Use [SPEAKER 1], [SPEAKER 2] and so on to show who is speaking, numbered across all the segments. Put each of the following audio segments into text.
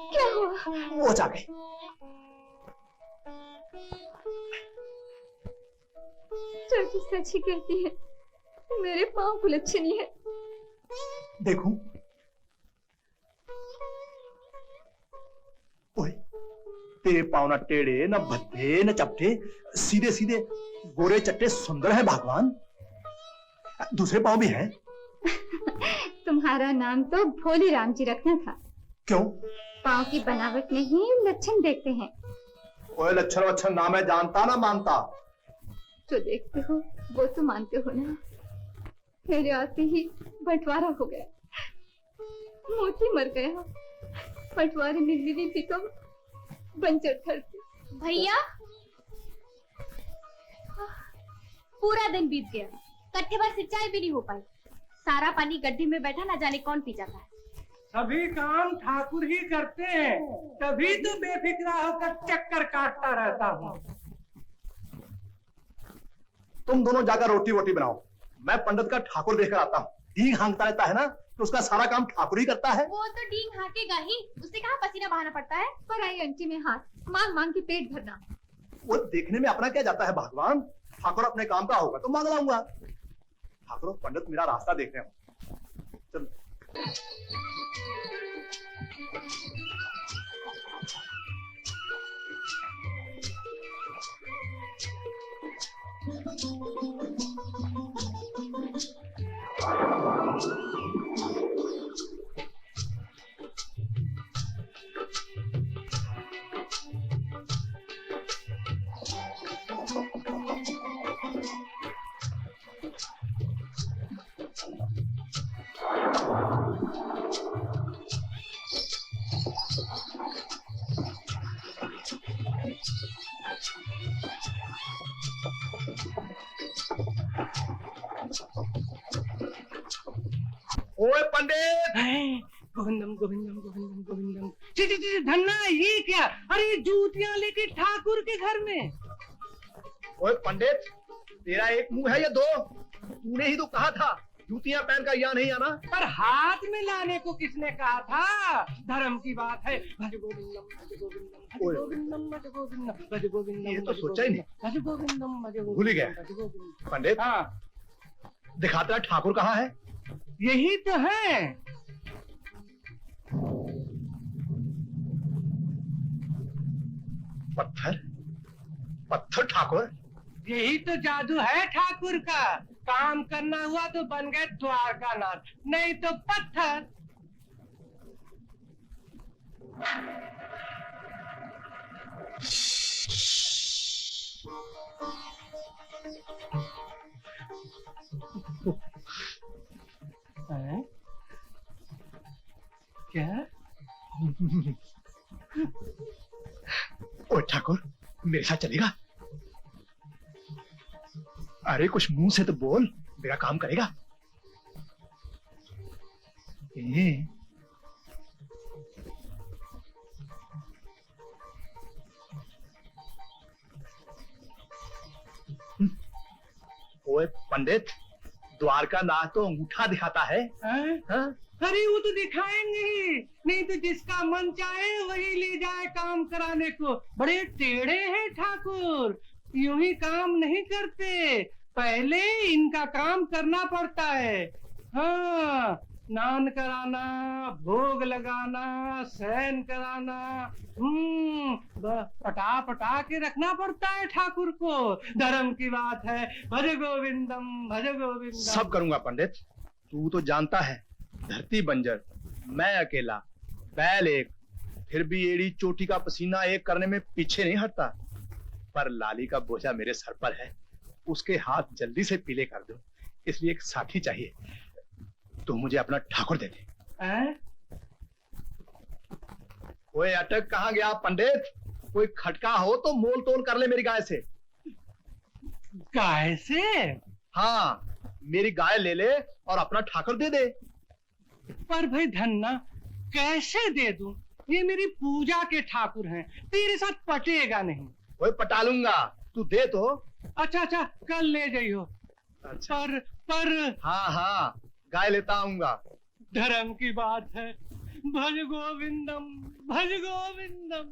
[SPEAKER 1] क्या हुआ?
[SPEAKER 2] वो जा गई।
[SPEAKER 1] चाची सच ही कहती है, मेरे पाँव कुलच्छनी है।
[SPEAKER 2] देखूं? ओए, तेरे पाँव न टेढ़े न भद्दे न चपटे, सीधे सीधे गोरे चट्टे सुंदर है भगवान। दूसरे पाँव भी हैं।
[SPEAKER 1] तुम्हारा नाम तो भोले राम जी रखना था।
[SPEAKER 2] क्यों?
[SPEAKER 1] पाँव की बनावट नहीं, लक्षण देखते हैं।
[SPEAKER 2] ओए, लक्षण वक्षण ना मैं जानता ना मानता।
[SPEAKER 1] जो देखते हो वो तो मानते हो ना। मेरे आते ही बंटवारा हो गया, मोती मर गया, बंटवारे में मिली थी तो बंजर धरती।
[SPEAKER 3] भैया, पूरा दिन बीत गया, कट्टे भर सिंचाई भी नहीं हो पाई। सारा पानी गड्ढे में बैठा ना जाने कौन पी जाता है।
[SPEAKER 4] सभी काम ठाकुर ही करते हैं, तभी तो बेफिक्रा होकर चक्कर काटता रहता हूँ।
[SPEAKER 2] तुम दोनों जाकर रोटी वोटी बनाओ, मैं पंडित का ठाकुर देखकर आता हूँ। डींग हाँकता रहता है ना, तो उसका सारा काम ठाकुर ही करता है।
[SPEAKER 3] वो तो डींग हाँकेगा ही, उससे कहाँ पसीना बहाना पड़ता है।
[SPEAKER 1] पर आई अंटी में हाथ, मांग मांग के पेट भरना।
[SPEAKER 2] वो देखने में अपना क्या जाता है भगवान। ठाकुर अपने काम का होगा तो मांग लाऊंगा। ठाकुर पंडित मेरा रास्ता देख रहे हो। चल। ओए पंडित!
[SPEAKER 4] गोविंदम गोविंदम गोविंदम गोविंदम। धन्ना, ये क्या? अरे जूतियां लेके ठाकुर के घर में।
[SPEAKER 2] ओए पंडित, तेरा एक मुंह है या दो? तूने ही तो कहा था जूतियां पहन कर यहाँ नहीं आना।
[SPEAKER 4] पर हाथ में लाने को किसने कहा था? धर्म की बात है। भज गोविंदम भज गोविंदम भज गोविंदम भज गोविंदम भज गोविंदम।
[SPEAKER 2] ये तो सोचा ही नहीं।
[SPEAKER 4] भज गोविंदम भज गोविंदम।
[SPEAKER 2] भूल ही गया।
[SPEAKER 4] भज गोविंदम।
[SPEAKER 2] पंडित,
[SPEAKER 4] हाँ,
[SPEAKER 2] दिखाता है ठाकुर कहाँ है?
[SPEAKER 4] यही तो है।
[SPEAKER 2] पत्थर? पत्थर ठाकुर?
[SPEAKER 4] यही तो जादू है ठाकुर का। काम करना हुआ तो बन गए द्वारका नाथ, नहीं तो पत्थर। क्या?
[SPEAKER 2] ओए ठाकुर, मेरे साथ चलेगा? अरे कुछ मुंह से तो बोल, मेरा काम करेगा। ओए पंडित, द्वारका नाथ तो अंगूठा दिखाता है।
[SPEAKER 4] हाँ? अरे वो तो दिखाएंगे ही, नहीं तो जिसका मन चाहे वही ले जाए काम कराने को। बड़े टेढ़े हैं ठाकुर, यूं ही काम नहीं करते, पहले इनका काम करना पड़ता है। हाँ, स्नान कराना, भोग लगाना, शयन कराना, पटा पटा के रखना पड़ता है ठाकुर को। धर्म की बात है। भज गोविंदम भज गोविंदम।
[SPEAKER 2] सब करूंगा पंडित, तू तो जानता है धरती बंजर, मैं अकेला, बैल एक, फिर भी एड़ी चोटी का पसीना एक करने में पीछे नहीं हटता। पर लाली का बोझा मेरे सर पर है, उसके हाथ जल्दी से पीले कर दो, इसलिए एक साथी चाहिए। तो मुझे अपना ठाकुर दे दे। ओए अटक कहाँ गया पंडित? कोई खटका हो तो मोल तोल कर ले मेरी गाय से।
[SPEAKER 4] गाय से?
[SPEAKER 2] हाँ, मेरी गाय ले ले और अपना ठाकुर दे दे।
[SPEAKER 4] पर भाई धन्ना, कैसे दे दूं? ये मेरी पूजा के ठाकुर हैं, तेरे साथ पटेगा नहीं।
[SPEAKER 2] ओए पटा लूंगा, तू दे तो।
[SPEAKER 4] अच्छा अच्छा, कल ले जाइयो।
[SPEAKER 2] अच्छा।
[SPEAKER 4] पर
[SPEAKER 2] हाँ हाँ, गाय लेता आऊंगा।
[SPEAKER 4] धर्म की बात है। भज गोविंदम, भज गोविंदम।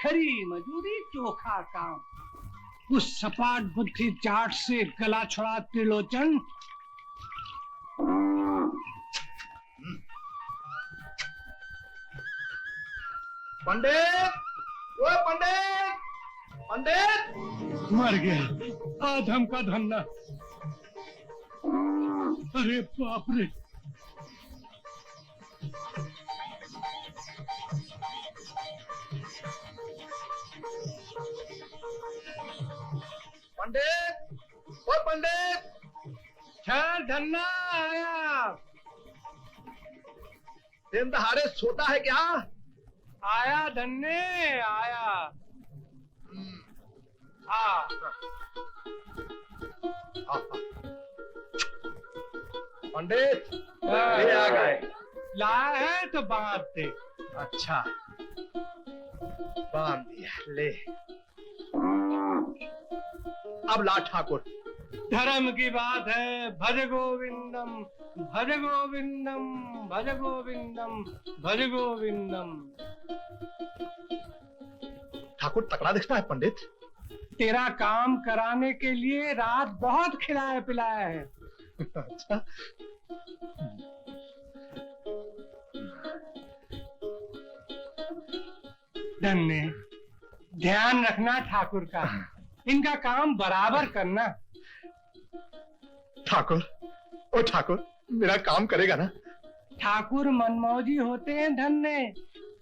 [SPEAKER 4] खरी मजूरी, चोखा काम। उस सपाट बुद्धि जाट से गला छुड़ा त्रिलोचन।
[SPEAKER 2] पंडित, ओ पंडित, पंडित।
[SPEAKER 4] मर गया आधम का धन्ना। अरे बाप रे।
[SPEAKER 2] पंडित, ओ पंडित।
[SPEAKER 4] खैर धन्ना आया।
[SPEAKER 2] दिन दहाड़े सोता है क्या?
[SPEAKER 4] आया धन्ने आया।
[SPEAKER 2] पंडित, ये आ गए।
[SPEAKER 4] लाया है तो बांध दे।
[SPEAKER 2] अच्छा, बांध दिया, ले। अब ला ठाकुर।
[SPEAKER 4] धर्म की बात है। भज गोविंदम, भज गोविंदम, भज गोविंदम, भज गोविंदम।
[SPEAKER 2] ठाकुर तकड़ा दिखता है पंडित।
[SPEAKER 4] तेरा काम कराने के लिए रात बहुत खिलाया पिलाया है।
[SPEAKER 2] अच्छा,
[SPEAKER 4] धन्य, ध्यान रखना ठाकुर का। इनका काम बराबर करना।
[SPEAKER 2] ठाकुर, ओ ठाकुर, मेरा काम करेगा ना?
[SPEAKER 4] ठाकुर मनमौजी होते हैं धन्य।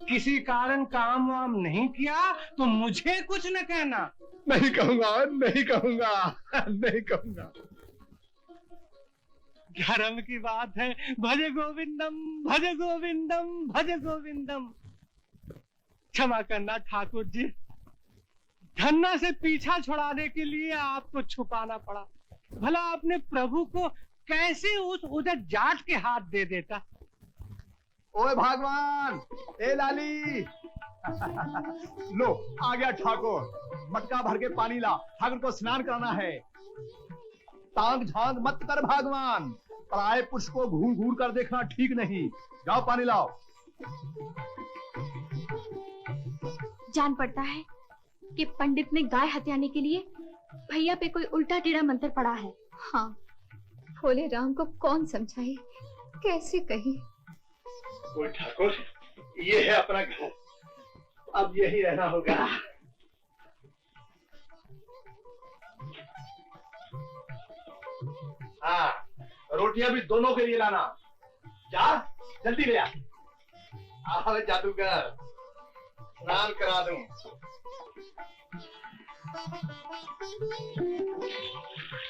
[SPEAKER 4] किसी कारण काम वाम नहीं किया तो मुझे कुछ न कहना।
[SPEAKER 2] नहीं कहूंगा, नहीं कहूंगा, नहीं कहूंगा।
[SPEAKER 4] धर्म की बात है। भज गोविंदम, भज गोविंदम, भज गोविंदम। क्षमा करना ठाकुर जी, धन्ना से पीछा छुड़ाने के लिए आपको छुपाना पड़ा। भला अपने प्रभु को कैसे उस उधर जाट के हाथ दे देता।
[SPEAKER 2] ओए भगवान, ए लाली। लो आ गया ठाकुर। मटका भर के पानी ला, ठाकुर को स्नान करना है। तांग झांग मत कर भगवान, पराये पुरुष को घूर घूर कर देखना ठीक नहीं। जाओ पानी लाओ।
[SPEAKER 3] जान पड़ता है कि पंडित ने गाय हत्याने के लिए भैया पे कोई उल्टा टेढ़ा मंत्र पड़ा है।
[SPEAKER 1] हाँ, भोले राम को कौन समझाए, कैसे कही।
[SPEAKER 2] ओए ठाकुर, ये है अपना घर, अब यही रहना होगा। हाँ, रोटियां भी दोनों के लिए लाना। जा, जल्दी ले आ। आओ जादूगर, स्नान करा दूं।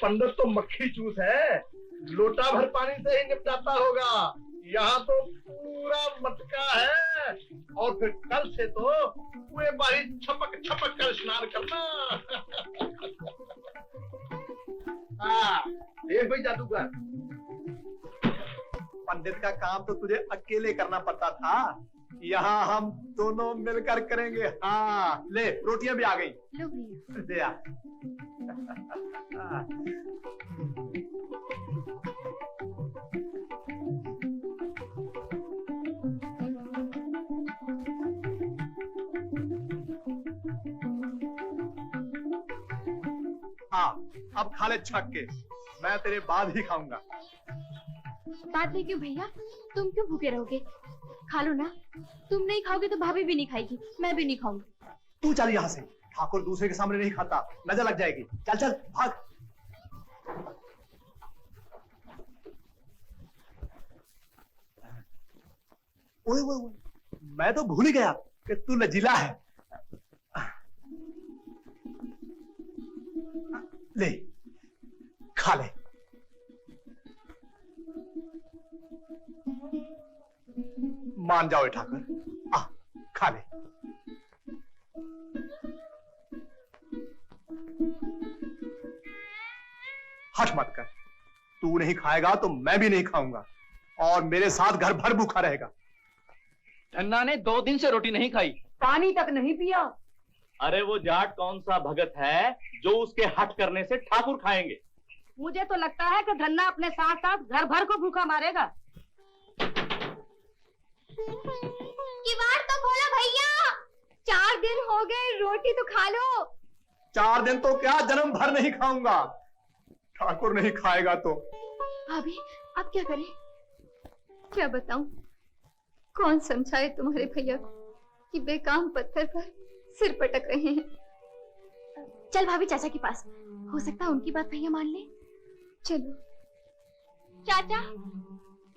[SPEAKER 2] पंडित तो मक्खी चूस है, लोटा भर पानी से ही निपटाता होगा। यहाँ तो पूरा मटका है। और फिर कल से तो पूरे बारी छपक छपक कर स्नान करना। हाँ, देख भाई जादूगर, पंडित का काम तो तुझे अकेले करना पड़ता था, यहाँ हम दोनों मिलकर करेंगे। हाँ, ले रोटियां भी आ गई।
[SPEAKER 3] लो भैया।
[SPEAKER 2] दे आ। अब खा ले छक के, मैं तेरे बाद ही खाऊंगा।
[SPEAKER 3] बात नहीं क्यों भैया, तुम क्यों भूखे रहोगे? खा लो ना। तुम नहीं खाओगे तो भाभी भी नहीं खाएगी, मैं भी नहीं खाऊंगी।
[SPEAKER 2] तू चल यहाँ से, ठाकुर दूसरे के सामने नहीं खाता, नजर लग जाएगी। चल चल भाग। ओए ओए ओए, मैं तो भूल ही गया कि तू लजीला है। ले खा ले। मान जाओ ठाकुर, आ खा ले। हट मत कर, तू नहीं खाएगा तो मैं भी नहीं खाऊंगा, और मेरे साथ घर भर भूखा रहेगा।
[SPEAKER 5] धन्ना ने 2 दिन से रोटी नहीं खाई, पानी तक नहीं पिया। अरे वो जाट कौन सा भगत है जो उसके हट करने से ठाकुर खाएंगे।
[SPEAKER 6] मुझे तो लगता है कि धन्ना अपने साथ साथ घर भर को भूखा मारेगा।
[SPEAKER 3] किवाड़ तो खोलो भैया।
[SPEAKER 1] 4 दिन हो गए, रोटी तो खा लो।
[SPEAKER 2] 4 दिन तो क्या, जन्म भर नहीं खाऊंगा। ठाकुर नहीं खाएगा तो।
[SPEAKER 1] भाभी अब क्या करें? क्या बताऊं? कौन समझाए तुम्हारे भैया को कि बेकाम पत्थर पर सिर पटक रहे हैं।
[SPEAKER 3] चल भाभी चाचा के पास, हो सकता है उनकी बात भैया मान ले।
[SPEAKER 1] चलो।
[SPEAKER 3] चाचा,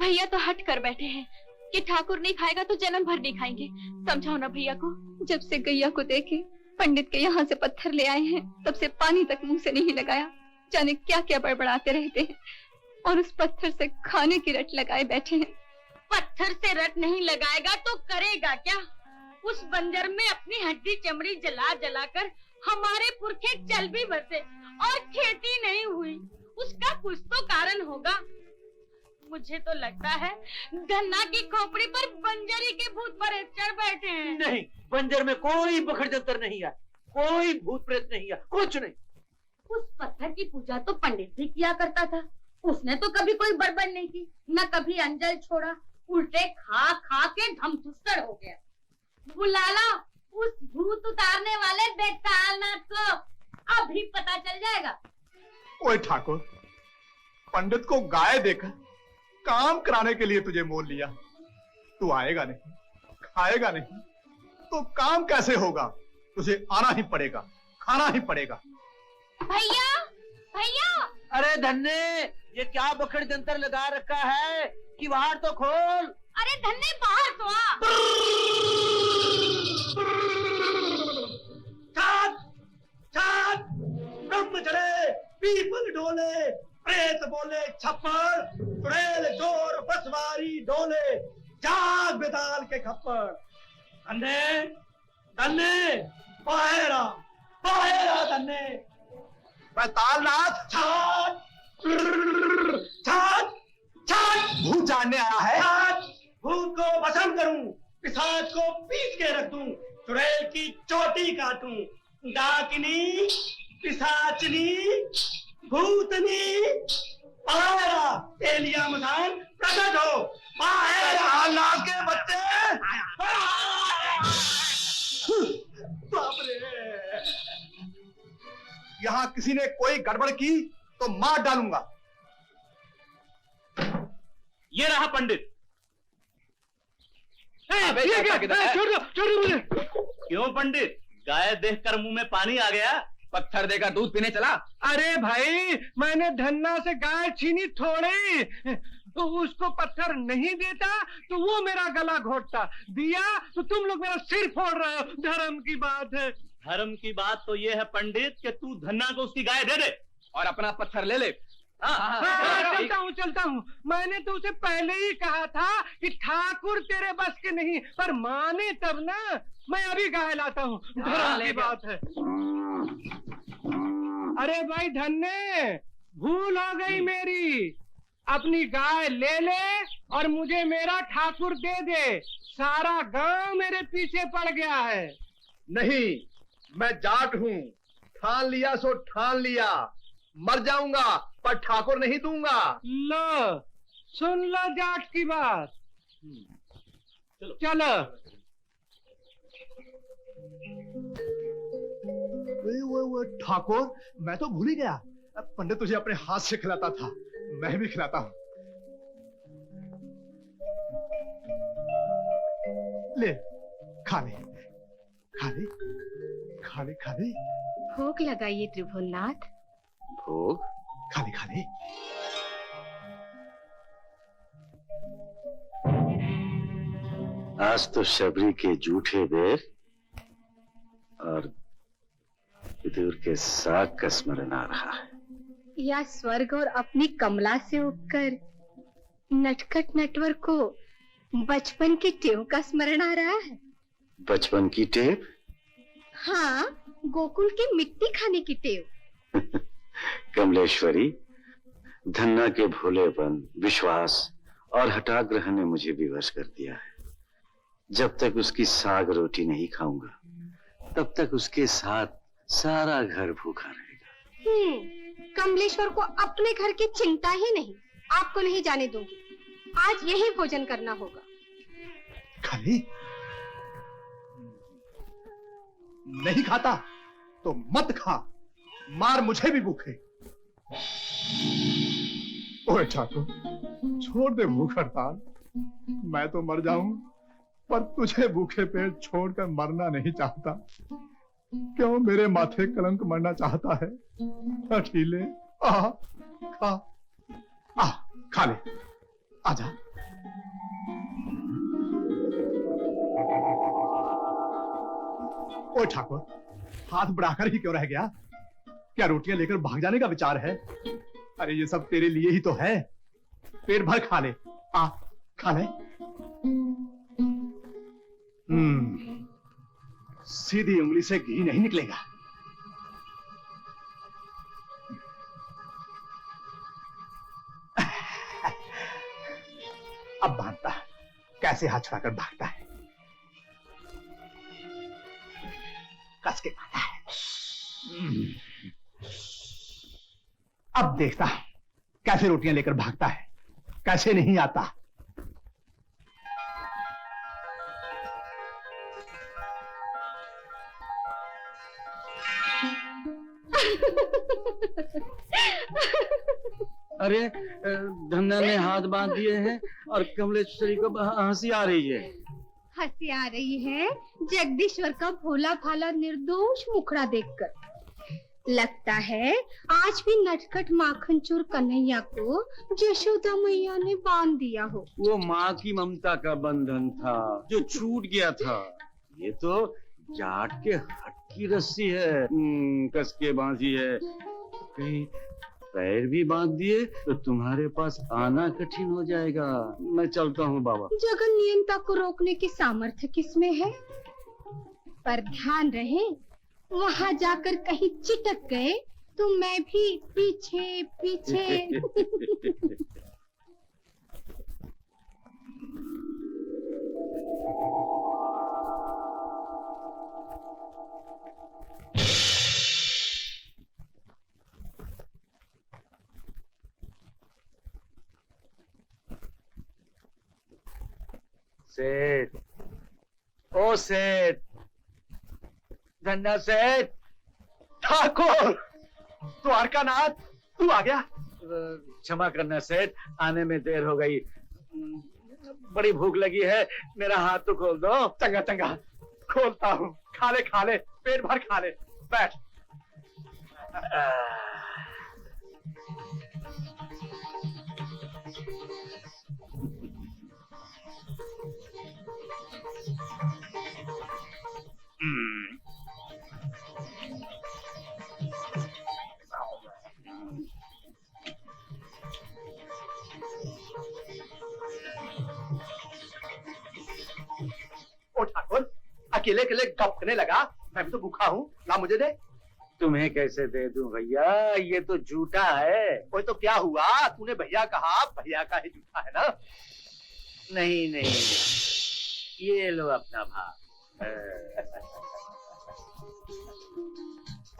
[SPEAKER 3] भैया तो हट कर बैठे हैं कि ठाकुर नहीं खाएगा तो जन्म भर नहीं खाएंगे। समझाओ ना भैया को।
[SPEAKER 1] जब से गैया को देखे पंडित के यहाँ से पत्थर ले आए हैं, तब से पानी तक मुंह से नहीं लगाया। जाने क्या क्या बड़बड़ाते रहते हैं और उस पत्थर से खाने की रट लगाए बैठे हैं।
[SPEAKER 6] पत्थर से रट नहीं लगाएगा तो करेगा क्या? उस बंजर में अपनी हड्डी चमड़ी जला जला कर हमारे पुरखे चल भी बसे और खेती नहीं हुई। उसका कुछ तो कारण होगा। मुझे तो लगता है धन्ना की खोपड़ी पर बंजरी के भूत पर चढ़ बैठे हैं।
[SPEAKER 4] नहीं, बंजर में कोई बखड़ जंतर नहीं है, कोई भूत प्रेत नहीं है, कुछ नहीं।
[SPEAKER 6] उस पत्थर की पूजा तो पंडित भी किया करता था। उसने तो कभी कोई बड़बड़ नहीं की, न कभी अंजल छोड़ा। उल्टे खा खा के धमथुस्सड़ हो गया। बुला लो उस भूत उतारने वाले बेतालनाथ को, अभी पता चल जाएगा।
[SPEAKER 2] ओए ठाकुर, पंडित को गाय देकर काम कराने के लिए तुझे मोल लिया। तू आएगा नहीं, खाएगा नहीं, तो काम कैसे होगा? तुझे आना ही पड़ेगा, खाना ही पड़ेगा।
[SPEAKER 3] भैया भैया।
[SPEAKER 4] अरे धन्ने, ये क्या बखड़ जंतर लगा रखा है? किवाड़ तो खोल।
[SPEAKER 6] अरे धन्ने बाहर तो आ।
[SPEAKER 2] चाँद, चाँद, ब्रह्म चढ़े, पीपल डोले, प्रेत बोले छप्पर, चुड़ैल चोर बसवारी डोले, जाग बेताल के खप्पर। धन्ने, धन्ने, बाहेरा, बाहेरा धन्ने। बेतालनाथ, छात, छात, छात, भूत जानने आया है। छात, भूत को भस्म करूं, पिशाच को पीस के रख दूं, चुड़ैल की चोटी काटूं, डाकिनी, पिशाचनी, भूतनी, बाहेरा, तेलिया मसान प्रकट हो। बाहेरा नाग के बच्चे। बाप रे, यहाँ किसी ने कोई गड़बड़ की तो मार डालूंगा।
[SPEAKER 5] ये रहा पंडित।
[SPEAKER 4] ये क्या? छोड़ दो, छोड़ दो मुझे।
[SPEAKER 5] क्यों पंडित, गाय देखकर मुंह में पानी आ गया?
[SPEAKER 2] पत्थर देकर दूध पीने चला।
[SPEAKER 4] अरे भाई, मैंने धन्ना से गाय छीनी थोड़े। तो उसको पत्थर नहीं देता तो वो मेरा गला घोटता, दिया तो तुम लोग मेरा सिर फोड़ रहे हो। धर्म की बात है।
[SPEAKER 5] धर्म की बात तो ये है पंडित कि तू धन्ना को उसकी गाय दे दे
[SPEAKER 2] और अपना पत्थर ले ले।
[SPEAKER 4] चलता हूँ, चलता हूँ। मैंने तो उसे पहले ही कहा था कि ठाकुर तेरे बस के नहीं, पर माने तब ना। मैं अभी गाय लाता हूँ, धर्म की बात है। अरे भाई धन्ने, भूल हो गई मेरी। अपनी गाय ले ले और मुझे मेरा ठाकुर दे दे। सारा गांव मेरे पीछे पड़ गया है।
[SPEAKER 2] नहीं, मैं जाट हूँ, ठान लिया सो ठान लिया। मर जाऊंगा पर ठाकुर नहीं दूंगा।
[SPEAKER 4] लो, सुन लो जाट की बात। चलो।
[SPEAKER 2] वो ठाकुर, मैं तो भूल ही गया। पंडित तुझे अपने हाथ से खिलाता था, मैं भी खिलाता हूँ। ले, खा ले, खा ले, खा ले, खा ले।
[SPEAKER 3] भोग लगाइए त्रिभुवननाथ।
[SPEAKER 5] भोग?
[SPEAKER 2] खा ले, खा ले।
[SPEAKER 7] आज तो शबरी के जूठे बेर और विदुर के साग का स्मरण आ रहा है।
[SPEAKER 1] या स्वर्ग और अपनी कमला से उठकर नटखट नटवर को बचपन की टेव का स्मरण आ रहा है।
[SPEAKER 7] बचपन की टेप?
[SPEAKER 1] हाँ, गोकुल की मिट्टी खाने की टेव।
[SPEAKER 7] कमलेश्वरी, धन्ना के भोलेपन, विश्वास और हठाग्रह ने मुझे विवश कर दिया है। जब तक उसकी साग रोटी नहीं खाऊंगा तब तक उसके साथ सारा घर भूखा रहेगा।
[SPEAKER 8] कमलेश्वर को अपने घर की चिंता ही नहीं। आपको नहीं जाने दूंगी, आज यही भोजन करना होगा।
[SPEAKER 2] खाली नहीं खाता तो मत खा, मार मुझे भी भूखे। ओए ठाकुर, छोड़ दे भूख हड़ताल। मैं तो मर जाऊं, पर तुझे भूखे पेट छोड़कर मरना नहीं चाहता। क्यों मेरे माथे कलंक मरना चाहता है? अठीले खा खा ले, आजा। ओ ठाकुर, हाथ बढ़ाकर ही क्यों रह गया? क्या रोटियां लेकर भाग जाने का विचार है? अरे ये सब तेरे लिए ही तो है। पेट भर खा ले, खा ले। सीधी उंगली से घी नहीं निकलेगा। अब बांधता कैसे हाथ छुड़ाकर भागता है। कस के बांधा है। अब देखता कैसे रोटियां लेकर भागता है, कैसे नहीं आता।
[SPEAKER 9] अरे धन्ना ने हाथ बांध दिए हैं और कमलेश्वरी को हंसी आ रही है।
[SPEAKER 8] हंसी आ रही है जगदीश्वर का भोला भाला निर्दोष मुखड़ा देखकर। लगता है आज भी नटखट माखन चोर कन्हैया को यशोदा मैया ने बांध दिया हो।
[SPEAKER 9] वो माँ की ममता का बंधन था जो छूट गया था। ये तो जाट के हट की रस्सी है, कस के बांधी है। कहीं पैर भी बांध दिए तो तुम्हारे पास आना कठिन हो जाएगा। मैं चलता हूँ बाबा।
[SPEAKER 8] जगन नियंता को रोकने की सामर्थ्य किसमें है? पर ध्यान रहे, वहाँ जाकर कहीं चिटक गए तो मैं भी पीछे पीछे।
[SPEAKER 9] सेठ, ओ सेठ, धन्ना सेठ।
[SPEAKER 2] ठाकुर, द्वारकानाथ, तू आ गया?
[SPEAKER 9] क्षमा करना सेठ, आने में देर हो गई। बड़ी भूख लगी है, मेरा हाथ तो खोल दो।
[SPEAKER 2] चंगा चंगा, खोलता हूँ। खा ले, पेट भर खा ले। बैठ। ओ ठाकुर, अकेले अकेले गप करने लगा। मैं भी तो भूखा हूँ, ला मुझे दे।
[SPEAKER 9] तुम्हें कैसे दे दूं भैया, ये तो झूठा है।
[SPEAKER 2] कोई तो क्या हुआ? तूने भैया कहा, भैया का ही झूठा है ना?
[SPEAKER 9] नहीं नहीं, ये लो अपना भाग।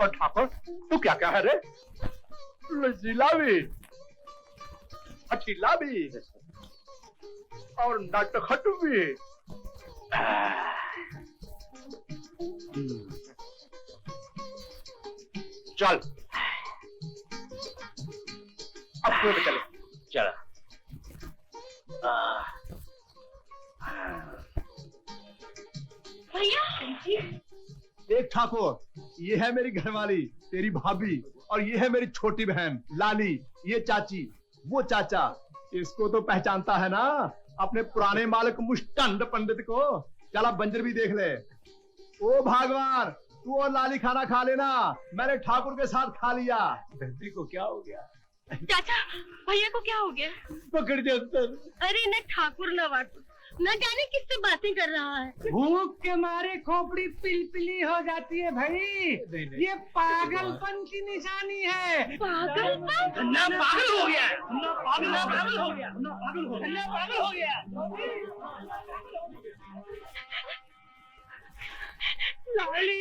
[SPEAKER 2] और ठाकुर, तू क्या क्या है रे? लजीला भी, अठीला भी और नटखट भी। चल, अब कुएं में चले।
[SPEAKER 9] चला।
[SPEAKER 6] भैया,
[SPEAKER 2] देख ठाकुर, ये है मेरी घरवाली, तेरी भाभी, और ये है मेरी छोटी बहन लाली। ये चाची, वो चाचा। इसको तो पहचानता है ना, अपने पुराने मालिक मुष्टंड पंडित को। चला बंजर भी देख ले। ओ भगवान, तू और लाली खाना खा लेना, मैंने ठाकुर के साथ खा लिया।
[SPEAKER 9] धरती को क्या हो गया?
[SPEAKER 6] चाचा, भैया को क्या हो गया?
[SPEAKER 9] पकड़ दे अंदर।
[SPEAKER 6] अरे न ठाकुर न वाटू, न जाने किससे बातें कर रहा है।
[SPEAKER 4] भूख के मारे खोपड़ी पिलपिली हो जाती है भाई। ये पागलपन की निशानी है।
[SPEAKER 6] पागलपन?
[SPEAKER 4] ना पागल हो गया, ना पागल हो गया, ना पागल हो गया।
[SPEAKER 6] लाली